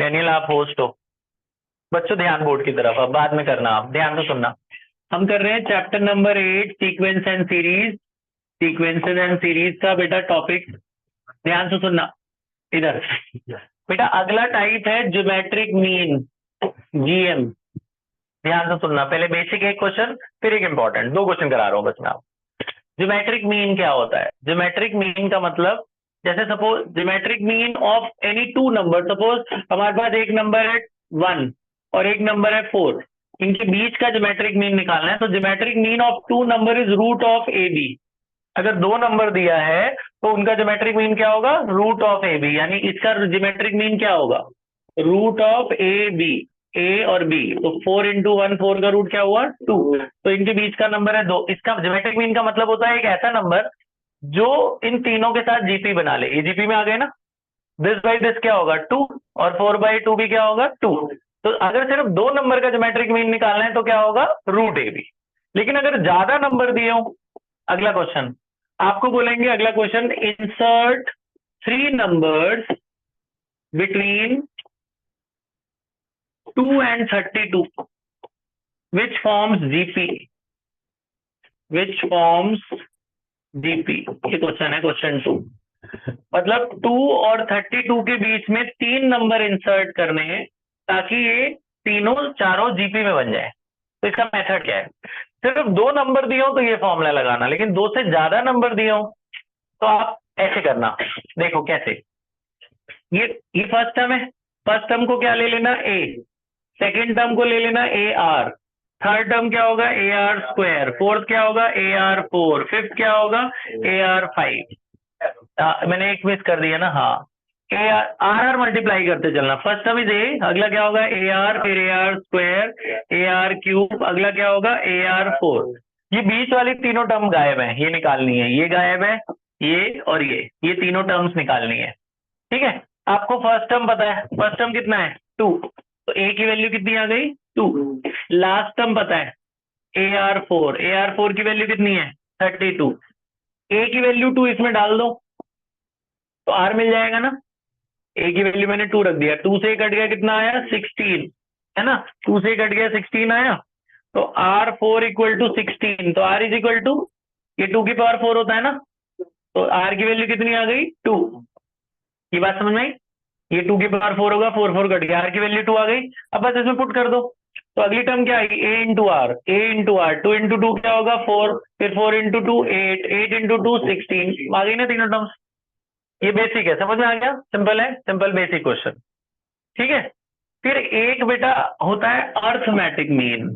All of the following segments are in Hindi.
डैनियल आप होस्ट हो। बच्चों ध्यान बोर्ड की तरफ, अब बाद में करना, आप ध्यान से सुनना। हम कर रहे हैं chapter number 8 sequence and series, sequences and series का बेटा टॉपिक। ध्यान से सुनना इधर। बेटा अगला टाइप है ज्योमेट्रिक मीन, जीएम। ध्यान से सुनना, पहले बेसिक एक क्वेश्चन, फिर एक इंपॉर्टेंट, दो क्वेश्चन करा रहा हूं बस मैं आपको। ज्योमेट्रिक मीन क्या होता है? ज्योमेट्रिक मीन का मतलब, जैसे suppose geometric mean of any two number, suppose हमारे पास एक नंबर है 1 और एक नंबर है 4, इनके बीच का ज्योमेट्रिक मीन निकालना है। तो geometric mean of two number is root of A B. अगर दो नंबर दिया है तो उनका ज्योमेट्रिक मीन क्या होगा? Root of A B. यानी इसका ज्योमेट्रिक मीन क्या होगा? Root of A B, A और बी। तो 4 × 1 4 का रूट क्या हुआ? 2। तो इनके बीच का नंबर है 2। इसका ज्योमेट्रिक मीन का मतलब होता है एक ऐसा नंबर जो इन तीनों के साथ जीपी बना ले। ये जीपी में आ गए ना, दिस बाई दिस क्या होगा? 2, और 4/2 भी क्या होगा? 2। तो अगर सिर्फ दो नंबर का ज्योमेट्रिक मीन निकालना है तो क्या होगा? Root A B. लेकिन अगर ज्यादा नंबर दिए हो, अगला क्वेश्चन आपको बोलेंगे, अगला question, insert 3 numbers between 2 and 32 which forms GP, which forms GP। ये क्वेश्चन है, क्वेश्चन 2। मतलब 2 और 32 के बीच में 3 नंबर इंसर्ट करने हैं ताकि ये तीनों चारों जीपी में बन जाए। तो इसका मेथड क्या है? सिर्फ दो नंबर दिए हो तो ये फॉर्मूला लगाना, लेकिन दो से ज्यादा नंबर दिए हो तो आप ऐसे करना। देखो कैसे, ये फर्स्ट टर्म है, फर्स्ट टर्म को क्या ले लेना? ए। सेकेंड टर्म को ले लेना ए आर। थर्ड टर्म क्या होगा? A are square. फोर्थ क्या होगा? A are 4। फिफ्थ क्या होगा? A R 5। मैंने एक मिस कर दिया ना, हाँ। A R R R multiply करते चलना। फर्स्ट टर्म इज ए, अगला क्या होगा? ए आर, फिर A R square, A R cube, अगला क्या होगा? A are 4। ये बीच वाली तीनों टर्म गायब है, ये निकालनी है। ये गायब है, ये और ये तीनों टर्म्स निकालनी है। ठीक है, आपको फर्स्ट टर्म पता है, फर्स्ट टर्म कितना है? 2। तो ए की वैल्यू कितनी आ गई? 2। लास्ट टर्म पता है, ए आर 4। ए आर 4 की वैल्यू कितनी है? 32। ए की वैल्यू 2 इसमें डाल दो तो आर मिल जाएगा ना। ए की वैल्यू मैंने 2 रख दिया, 2 से कट गया, कितना आया? 16, है ना। 2 से कट गया 16 आया। तो आर 4 इक्वल टू 16। तो आर इज इक्वल टू, ये 2 की पावर 4 होता है ना, तो आर की वैल्यू कितनी आ गई? 2। ये बात समझ में आई? ये 2 की पावर 4 होगा, 4 4 कट गया, आर की वैल्यू 2 आ गई। अब बस इसमें पुट कर दो। तो अगली टर्म क्या आएगी? A into R, A into R, 2 into 2 क्या होगा? 4, फिर 4 इंटू 2 8, 8 इंटू 2 16। आ गई ना तीनों टर्म्स। ये बेसिक है, समझ में आ गया? सिंपल है, सिंपल बेसिक क्वेश्चन। ठीक है, फिर एक बेटा होता है अर्थमेटिक मीन,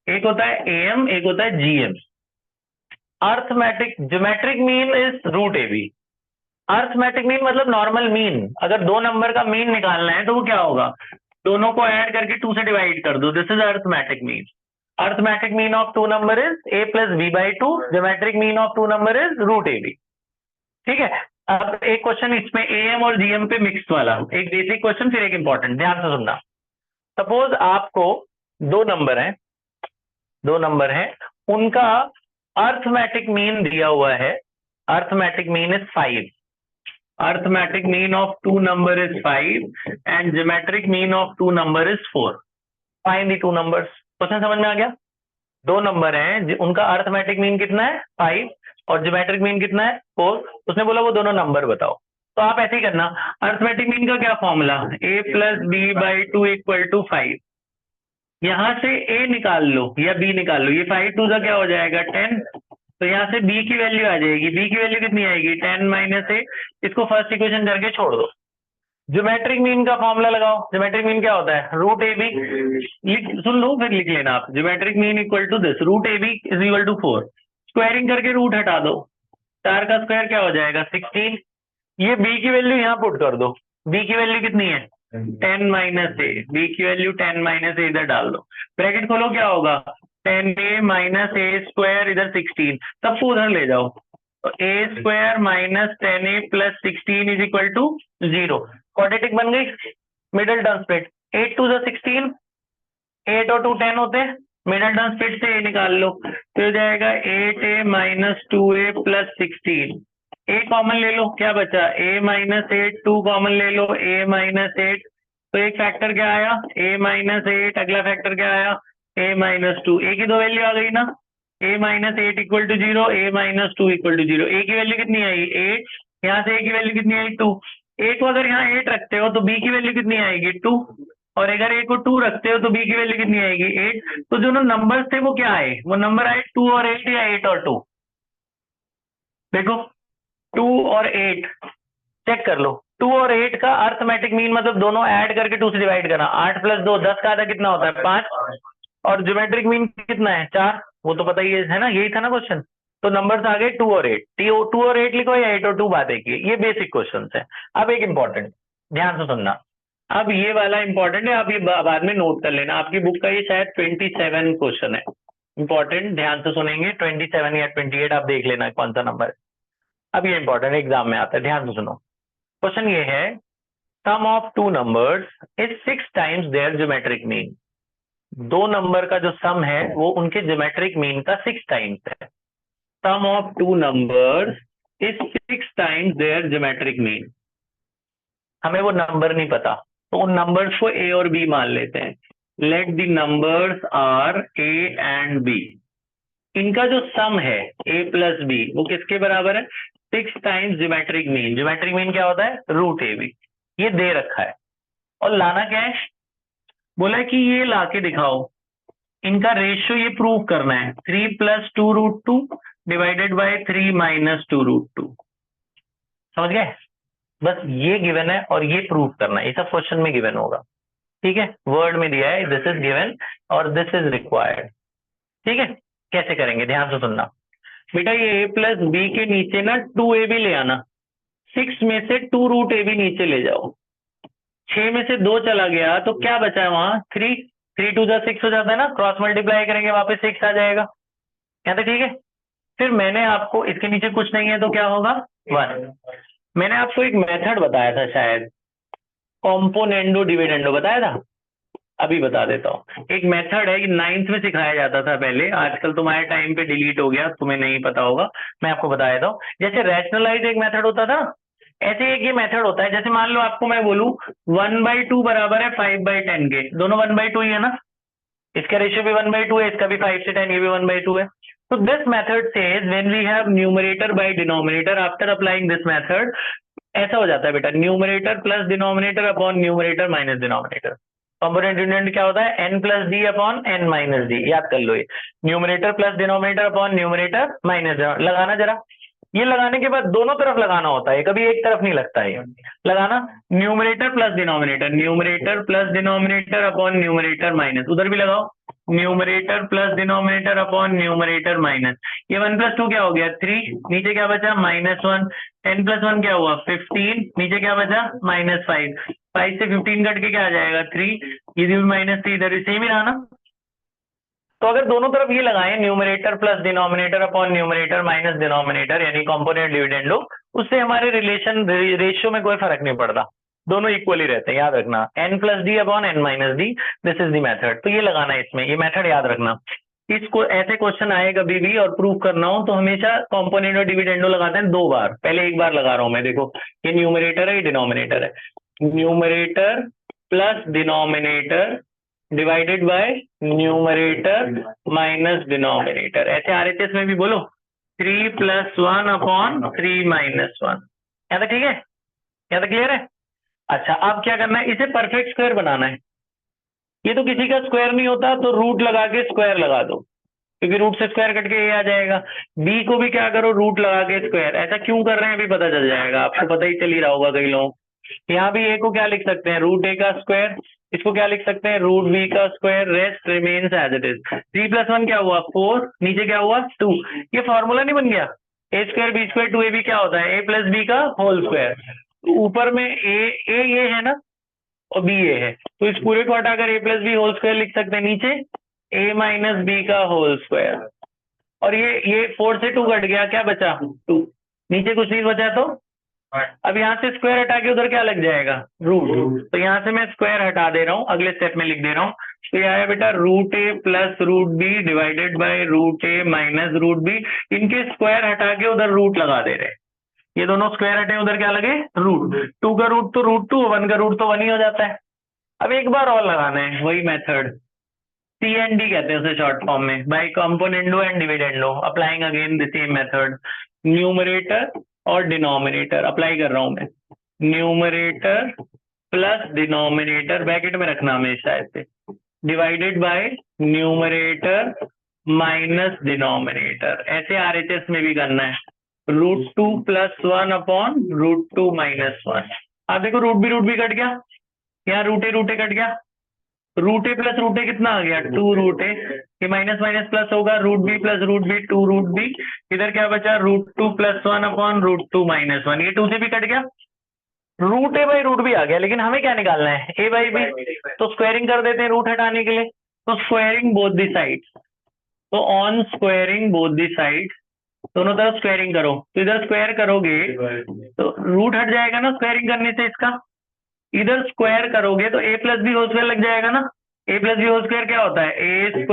एक होता है एएम, एक होता है GM. Arithmetic geometric mean is root A B. Arithmetic mean मतलब नॉर्मल मीन। अगर दो नंबर का मीन निकालना है तो वो क्या होगा? दोनों को ऐड करके 2 से डिवाइड कर दो, this is arithmetic mean. Arithmetic mean of two number is a plus B by 2। Geometric mean of two number is root A B. ठीक है, अब एक क्वेश्चन इसमें एएम और जीएम पे मिक्स वाला, एक बेसिक क्वेश्चन फिर एक इंपॉर्टेंट, ध्यान से सुनना। सपोज आपको दो नंबर है, दो नंबर है, उनका अर्थमेटिक मीन दिया हुआ है। Arithmetic mean is 5। arithmetic mean of two number is 5 and geometric mean of two number is 4। find the two numbers। Question समझ में आ गया? दो नंबर हैं, उनका अर्थमेटिक मीन कितना है? 5, और ज्योमेट्रिक मीन कितना है? 4। उसने बोला वो दोनों नंबर बताओ। तो आप ऐसे ही करना, अर्थमेटिक मीन का क्या formula? a plus B by 2 equal to 5। यहां से a निकाल लो या b निकाल लो, ये 5 2 का क्या हो जाएगा? 10। तो यहाँ से b की वैल्यू आ जाएगी, b की वैल्यू कितनी आएगी? 10 माइनस ए। इसको फर्स्ट इक्वेशन करके छोड़ दो। ज्योमेट्रिक मीन का फॉर्मूला लगाओ। ज्योमेट्रिक मीन क्या होता है? Root A B. सुन लो फिर लिख लेना आप, geometric mean equal to this, root A B is equal to 4। Squaring करके रूट हटा दो, 4 का स्क्वायर क्या हो जाएगा? 16। ये b की वैल्यू यहाँ पुट कर दो, b की वैल्यू कितनी है? 10 माइनस ए। b की वैल्यू 10 माइनस ए इधर डाल दो, ब्रैकेट खोलो, क्या होगा? 10a माइनस ए स्क्वायर, इधर 16, सबको उधर ले जाओ। तो a square minus 10a plus 16 is equal to 0। Quadratic बन गई, मिडल टर्म स्प्लिट, 8 2 16, 8 और 2 10 होते हैं, मिडल टर्म स्प्लिट से a निकाल लो, तो हो जाएगा 8a minus 2a plus 16। a common ले लो, क्या बचा? a माइनस 8, 2 कॉमन ले लो, a माइनस 8, तो एक फैक्टर क्या आया, a माइनस 8, अगला फैक्टर क्या आया, a माइनस 2, a की दो वैल्यू आ गई ना, a minus 8 equal to 0, a minus 2 equal to 0, a की वैल्यू कितनी आई 8, यहाँ से a की वैल्यू कितनी आई 2, a को अगर यहाँ 8 रखते हो तो b की वैल्यू कितनी आएगी 2, और अगर a को 2 रखते हो तो b की वैल्यू कितनी आएगी 8, तो जो नंबर्स थे वो क्या आए, वो नंबर आए 2 और 8 या 8 और 2, देखो 2 और 8 चेक कर लो, 2 और 8 का अर्थमेटिक मीन मतलब दोनों ऐड करके 2 से डिवाइड करना, 8 प्लस 2 10 का आधा कितना होता है 5, और ज्योमेट्रिक मीन कितना है 4, वो तो पता ही है ना, यही था ना क्वेश्चन। तो नंबर्स आ गए 2 और 8, 2 और 8 लिखो या 8 और 2 बात है की, ये बेसिक क्वेश्चन है। अब एक इंपॉर्टेंट, ध्यान से सुनना, अब ये वाला इंपॉर्टेंट है, आप ये बाद में नोट कर लेना, आपकी बुक का ये शायद 27 क्वेश्चन है, इंपॉर्टेंट, ध्यान से सुनेंगे, 27 या 28 आप देख लेना कौन सा नंबर है। अब ये इंपॉर्टेंट एग्जाम में आता है, ध्यान से सुनो। क्वेश्चन ये है, sum of two numbers is 6 times their geometric mean, दो नंबर का जो सम है वो उनके ज्योमेट्रिक मीन का 6 टाइम्स है। Sum of two numbers is 6 times their geometric mean, हमें वो नंबर नहीं पता, तो उन नंबर्स को ए और बी मान लेते हैं। Let the numbers are A and B, इनका जो सम है a प्लस बी वो किसके बराबर है 6 times geometric mean, geometric mean क्या होता है रूट ए बी, ये दे रखा है, और लाना क्या है, बोला है कि ये लाके दिखाओ, इनका रेशियो ये प्रूव करना है, 3 plus 2 root 2 divided by 3 minus 2 root 2, समझ गए, बस ये गिवन है और ये प्रूव करना है, ये सब क्वेश्चन में गिवन होगा, ठीक है, वर्ड में दिया है दिस इज गिवन और दिस इज रिक्वायर्ड, ठीक है। कैसे करेंगे ध्यान से सुनना बेटा, ये a प्लस बी के नीचे ना 2a भी ले आना, 6 में से 2 रूट ए भी नीचे ले जाओ, 6 में से 2 चला गया तो क्या बचा है वहां 3, 3 टू 6 हो जाता है ना, क्रॉस मल्टीप्लाई करेंगे वापस 6 आ जाएगा, क्या था ठीक है। फिर मैंने आपको इसके नीचे कुछ नहीं है तो क्या होगा 1, मैंने आपको एक मेथड बताया था शायद, कॉम्पोनेंडो डिविडेंडो बताया था, अभी बता देता हूँ, एक मेथड है, 9th में सिखाया जाता था पहले, आजकल तुम्हारे टाइम पे डिलीट हो गया, तुम्हें नहीं पता होगा, मैं आपको बता देता हूँ। जैसे रैशनलाइज एक मेथड होता था, ऐसे एक ये मेथड होता है, जैसे मान लो आपको मैं बोलूं 1/2 बराबर है 5/10 के, दोनों 1/2 ही है ना, इसका रेशियो भी 1/2 है, इसका भी 5 से 10, ये भी 1/2 है। तो this method says when we have numerator by denominator after applying this method, ऐसा हो जाता है बेटा, numerator plus denominator upon numerator minus denominator, component unit क्या होता है n plus D upon n minus D, याद कर लो, ये numerator plus denominator upon numerator minus, लगाना जरा, ये लगाने के बाद दोनों तरफ लगाना होता है, कभी एक तरफ नहीं लगता है, लगाना numerator plus denominator, numerator plus denominator upon numerator minus, उधर भी लगाओ numerator plus denominator upon numerator minus, ये 1 प्लस 2 क्या हो गया 3, नीचे क्या बचा -1, 10 प्लस 1 क्या हुआ 15, नीचे क्या बचा -5, 5 से 15 कट के क्या आ जाएगा 3, इधर भी -3, इधर भी सेम ही रहा ना। तो अगर दोनों तरफ ये लगाएं numerator plus denominator upon numerator minus denominator यानी कंपोनेंट डिविडेंड लो, उससे हमारे रिलेशन रेशियो में कोई फर्क नहीं पड़ता, दोनों इक्वली रहते हैं, याद रखना n plus D upon n minus D, this is the method, तो ये लगाना है इसमें, ये मेथड याद रखना। इसको ऐसे क्वेश्चन आए कभी भी और प्रूव करना हो तो हमेशा कंपोनेंट और डिविडेंडो लगाते हैं 2 बार, पहले एक बार लगा रहा हूं मैं, देखो ये न्यूमरेटर है ये डिनोमिनेटर है, numerator plus denominator divided by numerator minus denominator, ऐसे आरएचएस में भी बोलो 3 प्लस 1 अपॉन 3 माइनस 1, क्या था ठीक है, क्या था क्लियर है। अच्छा अब क्या करना है, इसे परफेक्ट स्क्वायर बनाना है, ये तो किसी का स्क्वायर नहीं होता तो रूट लगा के स्क्वायर लगा दो, क्योंकि रूट से स्क्वायर कट के ये आ जाएगा, बी को भी क्या करो रूट लगा के स्क्वायर, ऐसा क्यों कर रहे हैं अभी पता चल जाएगा, आपको पता ही चल ही रहा होगा कई लोग। यहाँ भी ए को क्या लिख सकते हैं रूट ए का स्क्वायर, इसको क्या लिख सकते हैं रूट बी का square, rest remains as it is, 3 plus 1 क्या हुआ 4, नीचे क्या हुआ 2, ये फॉर्मूला नहीं बन गया, ए स्क्वायर बी स्क्वायर 2ab क्या होता है ए प्लस बी का होल स्क्वायर, तो ऊपर में ए ये है ना और बी ये है, तो इस पूरे को हटाकर ए प्लस बी होल स्क्वायर लिख सकते हैं, नीचे ए माइनस बी का होल स्क्वायर, और ये 4 से 2 कट गया, क्या बचा 2, नीचे कुछ नहीं बचा, तो अब यहाँ से स्क्वायर हटा के उधर क्या लग जाएगा रूट, तो यहाँ से मैं स्क्वायर हटा दे रहा हूँ, अगले स्टेप में लिख दे रहा हूँ, तो ये आया बेटा root A plus root B divided by root A minus root B, इनके स्क्वायर हटा के उधर रूट लगा दे रहे, ये दोनों स्क्वायर हटे उधर क्या लगे रूट, 2 का रूट तो रूट 2, 1 का रूट तो 1 ही हो जाता है, अब एक बार और लगाना है वही मेथड, CND कहते हैं उसे शॉर्ट फॉर्म में, by componendo and dividendo, applying again the same method, numerator और डिनोमिनेटर अप्लाई कर रहा हूं मैं, न्यूमरेटर प्लस डिनोमिनेटर ब्रैकेट में रखना हमेशा ऐसे, divided by numerator minus denominator, ऐसे RHS में भी करना है, √2 + 1 अपॉन √2 - 1। आप देखो रूट भी कट गया, यहाँ रूटे कट गया, रूटे प्लस रूटे कितना आ गया 2 रूटे, ये माइनस माइनस प्लस होगा, √b + √b 2 √b, इधर क्या बचा √2 + 1 अपॉन √2 - 1, ये 2 से भी कट गया, root A by root B आ गया, लेकिन हमें क्या निकालना है a बाई बी, तो स्क्वायरिंग कर देते हैं रूट हटाने के लिए, तो स्क्वायरिंग बोथ दी साइड्स, तो on squaring both the sides, दोनों तरफ स्क्वायरिंग करो, तो इधर स्क्वायर करोगे तो रूट हट जाएगा ना स्क्वायरिंग करने से इसका, इधर स्क्वायर करोगे तो a + b होल स्क्वायर लग जाएगा ना, a + b होल स्क्वायर क्या होता है a² +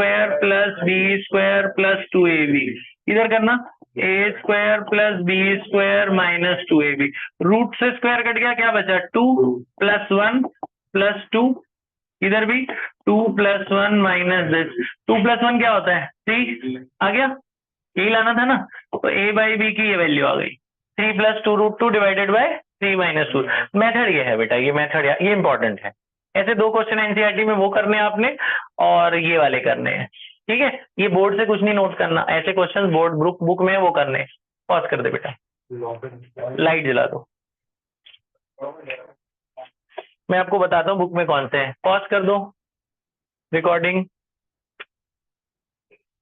b² + 2ab, इधर करना a² + b² - 2ab, रूट से स्क्वायर कट गया, क्या बचा 2 + 1 + 2, इधर भी 2 + 1 - दिस, 2 + 1 क्या होता है 3, आ गया, यही लाना था ना, तो a बाई बी की ये वैल्यू आ गई 3 + 2 √2 डिवाइडेड बाय 3 - 2। मेथड ये है बेटा, ये मेथड ये इंपॉर्टेंट है, ऐसे 2 क्वेश्चन एनसीईआरटी में वो करने हैं आपने और ये वाले करने हैं, ठीक है, ये बोर्ड से कुछ नहीं नोट करना, ऐसे क्वेश्चन बोर्ड बुक में वो करने हैं। पॉज कर दे बेटा, लाइट जला दो, मैं आपको बताता हूँ बुक में कौन से हैं, पॉज कर दो रिकॉर्डिंग।